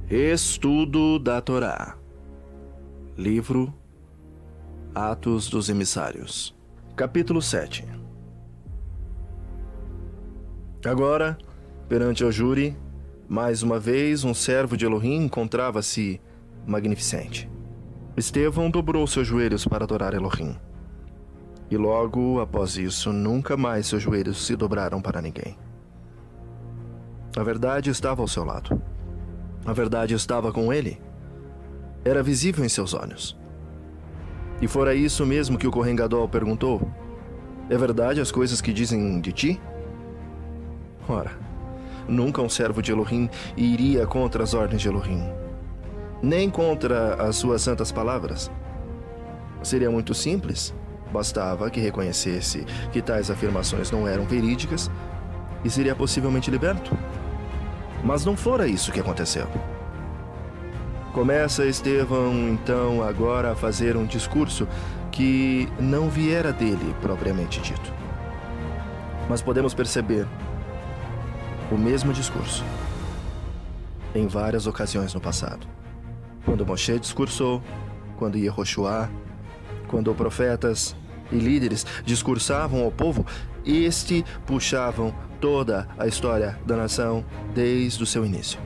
Estudo da Torá. Livro Atos dos Emissários. Capítulo 7. Agora, perante o júri, mais uma vez um servo de Elohim encontrava-se magnificente. Estevão dobrou seus joelhos para adorar Elohim. E logo, após isso, nunca mais seus joelhos se dobraram para ninguém. A verdade estava ao seu lado. A verdade estava com ele. Era visível em seus olhos. E fora isso mesmo que o Kohen Gadol perguntou: é verdade as coisas que dizem de ti? Ora, nunca um servo de Elohim iria contra as ordens de Elohim, nem contra as suas santas palavras. Seria muito simples. Bastava que reconhecesse que tais afirmações não eram verídicas e seria possivelmente liberto. Mas não fora isso que aconteceu. Começa Estevão, então, agora a fazer um discurso que não viera dele propriamente dito. Mas podemos perceber o mesmo discurso em várias ocasiões no passado. Quando Moshe discursou, quando Yehoshua, quando profetas e líderes discursavam ao povo, puxavam toda a história da nação desde o seu início.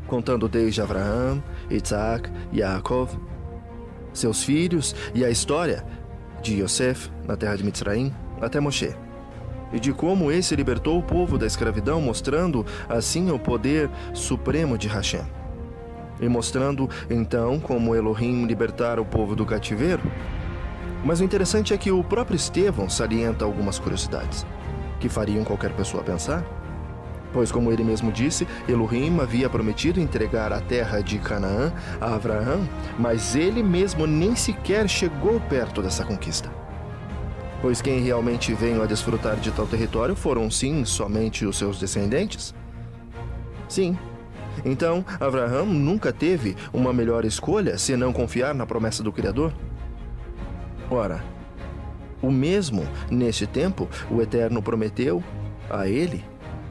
Contando desde Abraão, Isaac e Yaakov, seus filhos e a história de Yosef na terra de Mitzraim até Moshe, e de como esse libertou o povo da escravidão, mostrando assim o poder supremo de Hashem. E mostrando, então, como Elohim libertara o povo do cativeiro. Mas o interessante é que o próprio Estevão salienta algumas curiosidades, que fariam qualquer pessoa pensar. Pois, como ele mesmo disse, Elohim havia prometido entregar a terra de Canaã a Abraão, mas ele mesmo nem sequer chegou perto dessa conquista. Pois quem realmente veio a desfrutar de tal território foram, sim, somente os seus descendentes? Sim. Então, Abraão nunca teve uma melhor escolha senão confiar na promessa do Criador? Ora, o mesmo neste tempo, o Eterno prometeu a ele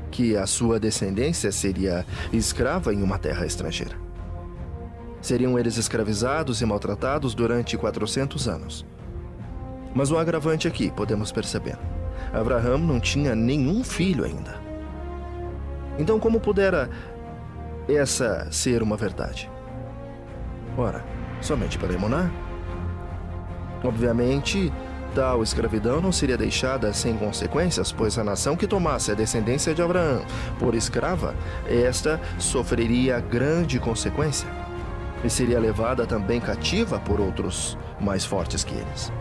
que a sua descendência seria escrava em uma terra estrangeira. Seriam eles escravizados e maltratados durante 400 anos. Mas o agravante aqui, podemos perceber, Abraão não tinha nenhum filho ainda. Então, como pudera essa ser uma verdade? Ora, somente para Emuná? Obviamente, tal escravidão não seria deixada sem consequências, pois a nação que tomasse a descendência de Abraão por escrava, esta sofreria grande consequência e seria levada também cativa por outros mais fortes que eles.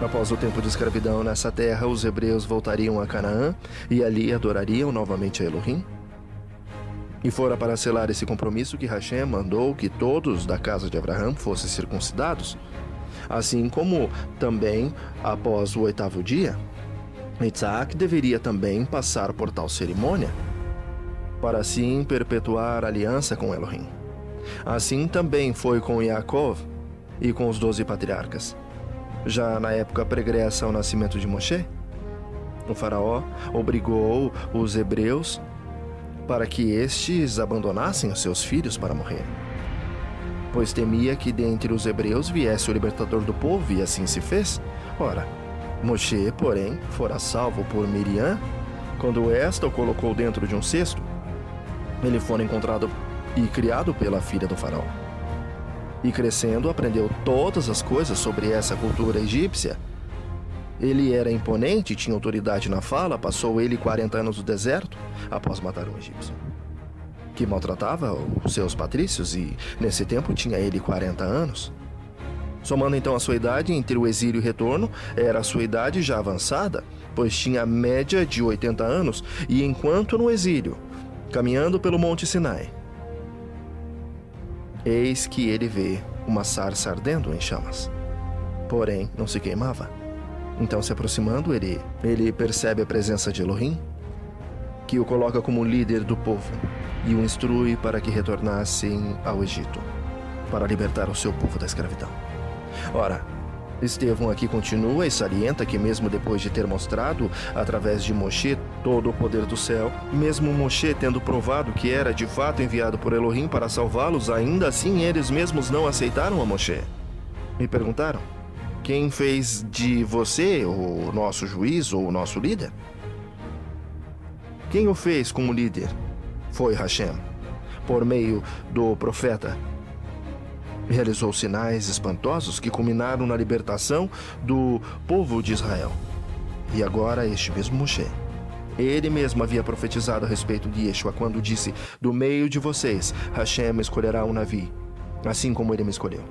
Após o tempo de escravidão nessa terra, os hebreus voltariam a Canaã e ali adorariam novamente a Elohim. E fora para selar esse compromisso que Hashem mandou que todos da casa de Abraão fossem circuncidados. Assim como também, após o 8º dia, Isaac deveria também passar por tal cerimônia, para assim perpetuar a aliança com Elohim. Assim também foi com Yaakov e com os 12 patriarcas. Já na época pregressa ao nascimento de Moshe, o faraó obrigou os hebreus para que estes abandonassem os seus filhos para morrer, pois temia que dentre os hebreus viesse o libertador do povo, e assim se fez. Ora, Moshe, porém, fora salvo por Miriam, quando esta o colocou dentro de um cesto. Ele fora encontrado e criado pela filha do faraó. E crescendo, aprendeu todas as coisas sobre essa cultura egípcia. Ele era imponente, tinha autoridade na fala, passou ele 40 anos no deserto, após matar um egípcio, que maltratava os seus patrícios, e nesse tempo tinha ele 40 anos. Somando então a sua idade entre o exílio e o retorno, era a sua idade já avançada, pois tinha a média de 80 anos, e enquanto no exílio, caminhando pelo Monte Sinai, eis que ele vê uma sarça ardendo em chamas, porém não se queimava. Então, se aproximando, ele percebe a presença de Elohim, que o coloca como líder do povo e o instrui para que retornassem ao Egito, para libertar o seu povo da escravidão. Ora, Estevão aqui continua e salienta que mesmo depois de ter mostrado, através de Moshe, todo o poder do céu, mesmo Moshe tendo provado que era de fato enviado por Elohim para salvá-los, ainda assim eles mesmos não aceitaram a Moshe. Me perguntaram: quem fez de você o nosso juiz ou o nosso líder? Quem o fez como líder? Foi Hashem, por meio do profeta. Realizou sinais espantosos que culminaram na libertação do povo de Israel. E agora este mesmo Moshe, ele mesmo havia profetizado a respeito de Yeshua quando disse: do meio de vocês, Hashem escolherá um Navi, assim como ele me escolheu.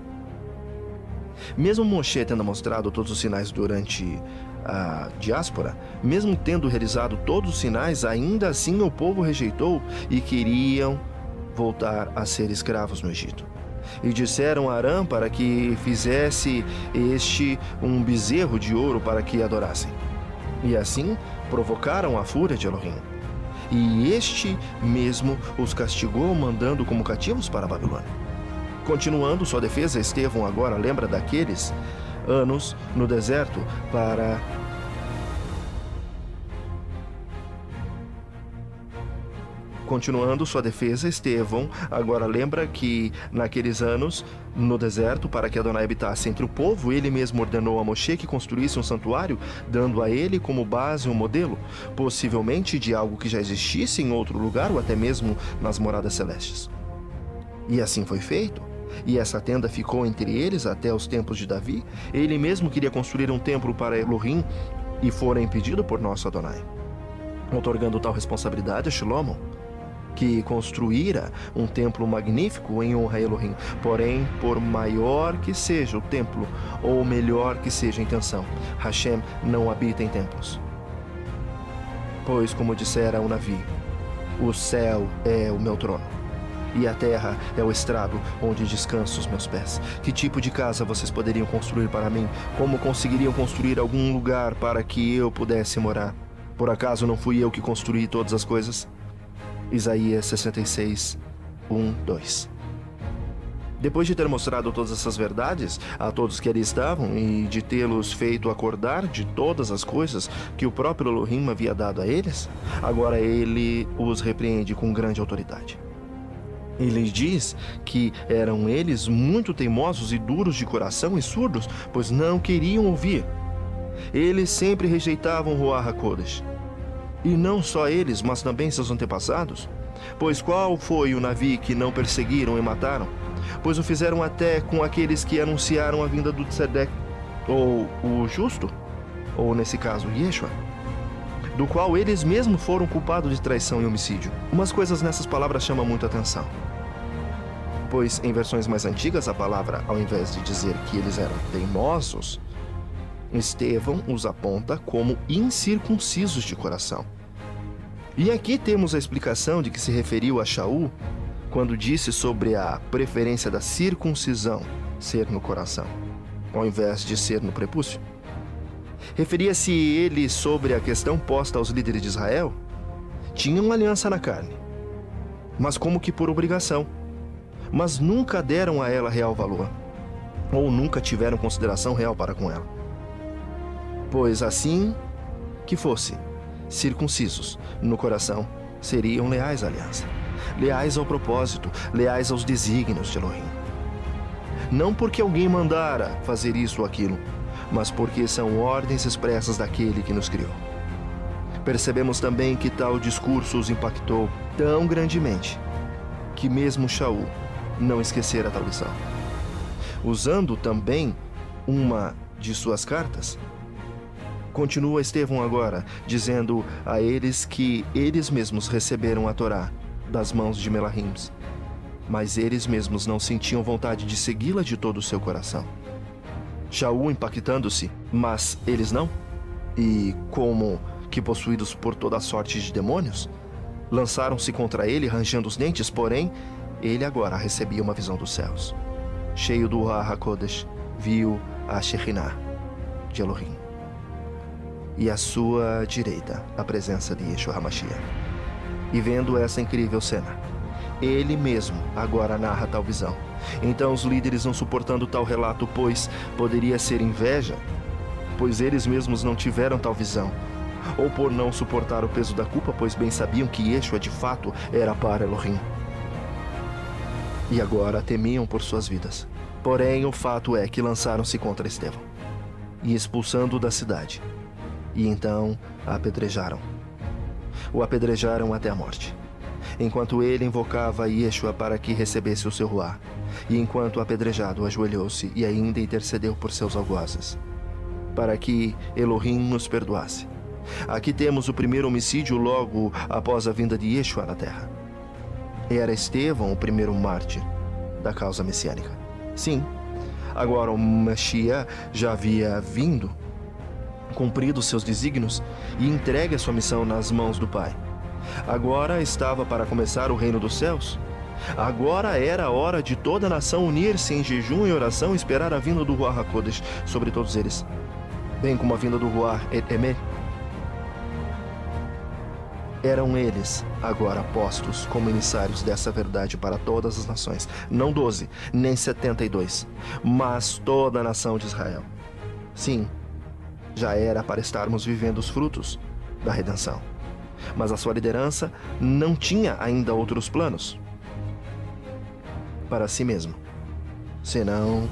Mesmo Moshe tendo mostrado todos os sinais durante a diáspora, mesmo tendo realizado todos os sinais, ainda assim o povo rejeitou e queriam voltar a ser escravos no Egito. E disseram a Arã para que fizesse um bezerro de ouro para que adorassem. E assim provocaram a fúria de Elohim. E este mesmo os castigou, mandando como cativos para a Babilônia. Continuando sua defesa, Estevão agora lembra daqueles anos no deserto para Continuando sua defesa, Estevão agora lembra que, naqueles anos, no deserto, para que Adonai habitasse entre o povo, ele mesmo ordenou a Moshe que construísse um santuário, dando a ele como base um modelo, possivelmente de algo que já existisse em outro lugar ou até mesmo nas moradas celestes. E assim foi feito. E essa tenda ficou entre eles até os tempos de Davi. Ele mesmo queria construir um templo para Elohim e fora impedido por nosso Adonai, outorgando tal responsabilidade a Shlomo, que construíra um templo magnífico em honra a Elohim. Porém, por maior que seja o templo, ou melhor que seja a intenção, Hashem não habita em templos. Pois, como dissera o Navi, o céu é o meu trono, e a terra é o estrado onde descansam os meus pés. Que tipo de casa vocês poderiam construir para mim? Como conseguiriam construir algum lugar para que eu pudesse morar? Por acaso não fui eu que construí todas as coisas? Isaías 66, 1, 2. Depois de ter mostrado todas essas verdades a todos que ali estavam e de tê-los feito acordar de todas as coisas que o próprio Elohim havia dado a eles, agora ele os repreende com grande autoridade. Ele diz que eram eles muito teimosos e duros de coração e surdos, pois não queriam ouvir. Eles sempre rejeitavam o Ruach HaKodesh. E não só eles, mas também seus antepassados. Pois qual foi o Navi que não perseguiram e mataram? Pois o fizeram até com aqueles que anunciaram a vinda do Tzedek, ou o justo, ou nesse caso, Yeshua, do qual eles mesmos foram culpados de traição e homicídio. Umas coisas nessas palavras chamam muito a atenção. Pois em versões mais antigas a palavra, ao invés de dizer que eles eram teimosos, Estevão os aponta como incircuncisos de coração. E aqui temos a explicação de que se referiu a Shaul quando disse sobre a preferência da circuncisão ser no coração, ao invés de ser no prepúcio. Referia-se ele sobre a questão posta aos líderes de Israel? Tinham uma aliança na carne, mas como que por obrigação, mas nunca deram a ela real valor, ou nunca tiveram consideração real para com ela. Pois assim que fosse, circuncisos no coração, seriam leais à aliança, leais ao propósito, leais aos desígnios de Elohim. Não porque alguém mandara fazer isso ou aquilo, mas porque são ordens expressas daquele que nos criou. Percebemos também que tal discurso os impactou tão grandemente que mesmo Shaul não esquecera tal lição. Usando também uma de suas cartas, continua Estevão agora, dizendo a eles que eles mesmos receberam a Torá das mãos de Melahims, mas eles mesmos não sentiam vontade de segui-la de todo o seu coração. Shaul impactando-se, mas eles não? E como que possuídos por toda a sorte de demônios, lançaram-se contra ele, rangendo os dentes, porém, ele agora recebia uma visão dos céus. Cheio do Ruach HaKodesh, viu a Shekhinah de Elohim, e à sua direita a presença de Yeshua HaMashiach. E vendo essa incrível cena, Ele mesmo agora narra tal visão. Então os líderes, não suportando tal relato, pois poderia ser inveja, pois eles mesmos não tiveram tal visão, ou por não suportar o peso da culpa, pois bem sabiam que Yeshua de fato era para Elohim. E agora temiam por suas vidas. Porém, o fato é que lançaram-se contra Estevão, e expulsando-o da cidade. E então apedrejaram. O apedrejaram até a morte, enquanto ele invocava Yeshua para que recebesse o seu ruá. E enquanto apedrejado, ajoelhou-se e ainda intercedeu por seus algozes, para que Elohim nos perdoasse. Aqui temos o primeiro homicídio logo após a vinda de Yeshua na terra. Era Estevão o primeiro mártir da causa messiânica. Sim, agora o Mashiach já havia vindo, cumprido seus desígnios e entregue a sua missão nas mãos do Pai. Agora estava para começar o reino dos céus. Agora era a hora de toda a nação unir-se em jejum e oração e esperar a vinda do Ruach HaKodesh sobre todos eles, bem como a vinda do Ruach Emet. Eram eles agora postos como emissários dessa verdade para todas as nações, não 12, nem 72, mas toda a nação de Israel. Sim, já era para estarmos vivendo os frutos da redenção, mas a sua liderança não tinha ainda outros planos para si mesmo, senão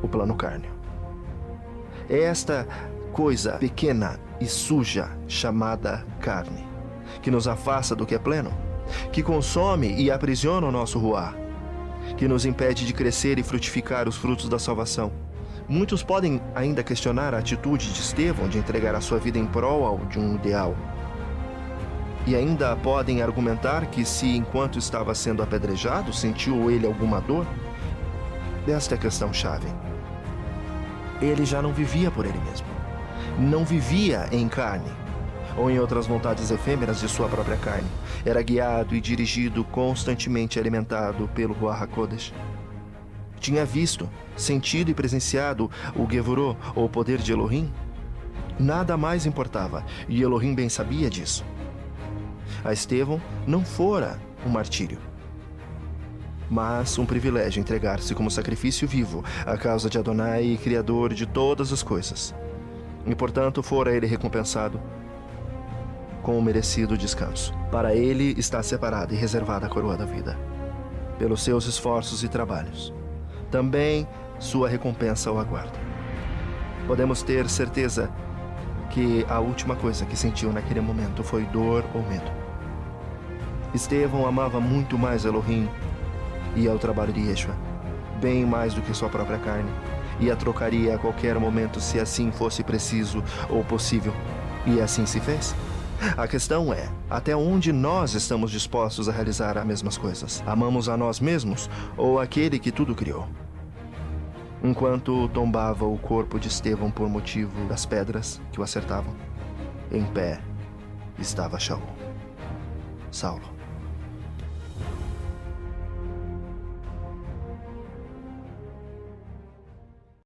o plano cárneo. Esta coisa pequena e suja chamada carne, que nos afasta do que é pleno, que consome e aprisiona o nosso ruá, que nos impede de crescer e frutificar os frutos da salvação. Muitos podem ainda questionar a atitude de Estevão de entregar a sua vida em prol de um ideal. E ainda podem argumentar que se, enquanto estava sendo apedrejado, sentiu ele alguma dor. Esta é a questão-chave. Ele já não vivia por ele mesmo. Não vivia em carne, ou em outras vontades efêmeras de sua própria carne. Era guiado e dirigido, constantemente alimentado pelo Ruach HaKodesh. Tinha visto, sentido e presenciado o Gevurot, ou poder de Elohim. Nada mais importava, e Elohim bem sabia disso. A Estevão não fora um martírio, mas um privilégio entregar-se como sacrifício vivo à causa de Adonai, Criador de todas as coisas. E, portanto, fora ele recompensado com o merecido descanso. Para ele está separada e reservada a coroa da vida, pelos seus esforços e trabalhos. Também sua recompensa o aguarda. Podemos ter certeza que a última coisa que sentiu naquele momento foi dor ou medo. Estevão amava muito mais Elohim e ao trabalho de Yeshua, bem mais do que sua própria carne, e a trocaria a qualquer momento se assim fosse preciso ou possível. E assim se fez. A questão é, até onde nós estamos dispostos a realizar as mesmas coisas? Amamos a nós mesmos ou aquele que tudo criou? Enquanto tombava o corpo de Estevão por motivo das pedras que o acertavam, em pé estava Saulo.